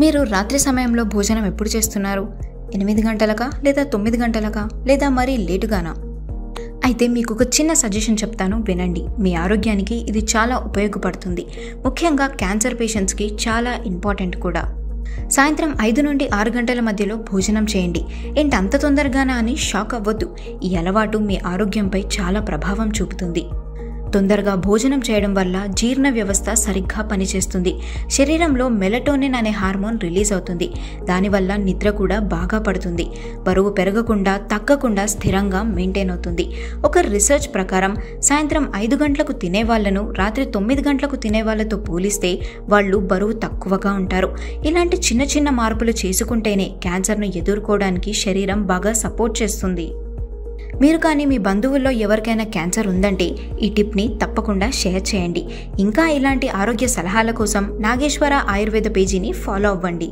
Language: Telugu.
మీరు రాత్రి సమయంలో భోజనం ఎప్పుడు చేస్తున్నారు? 8 గంటలకా లేదా 9 గంటలకా లేదా మరీ లేటుగానా? అయితే మీకు ఒక చిన్న సజెషన్ చెప్తాను, వినండి. మీ ఆరోగ్యానికి ఇది చాలా ఉపయోగపడుతుంది. ముఖ్యంగా క్యాన్సర్ పేషెంట్స్కి చాలా ఇంపార్టెంట్ కూడా. సాయంత్రం 5 నుండి 6 గంటల మధ్యలో భోజనం చేయండి. ఏంటి అంత తొందరగానా అని షాక్ అవ్వద్దు. ఈ అలవాటు మీ ఆరోగ్యంపై చాలా ప్రభావం చూపుతుంది. తొందరగా భోజనం చేయడం వల్ల జీర్ణ వ్యవస్థ సరిగ్గా పనిచేస్తుంది. శరీరంలో మెలటోనిన్ అనే హార్మోన్ రిలీజ్ అవుతుంది. దానివల్ల నిద్ర కూడా బాగా పడుతుంది. బరువు పెరగకుండా తగ్గకుండా స్థిరంగా మెయింటైన్ అవుతుంది. ఒక రీసెర్చ్ ప్రకారం సాయంత్రం 5 గంటలకు తినే వాళ్లను రాత్రి 9 గంటలకు తినే వాళ్ళతో పోలిస్తే వాళ్ళు బరువు తక్కువగా ఉంటారు. ఇలాంటి చిన్న చిన్న మార్పులు చేసుకుంటేనే క్యాన్సర్ను ఎదుర్కోవడానికి శరీరం బాగా సపోర్ట్ చేస్తుంది. మీరు కానీ మీ బంధువుల్లో ఎవరికైనా క్యాన్సర్ ఉందంటే ఈ టిప్ని తప్పకుండా షేర్ చేయండి. ఇంకా ఇలాంటి ఆరోగ్య సలహాల కోసం నాగేశ్వర ఆయుర్వేద పేజీని ఫాలో అవ్వండి.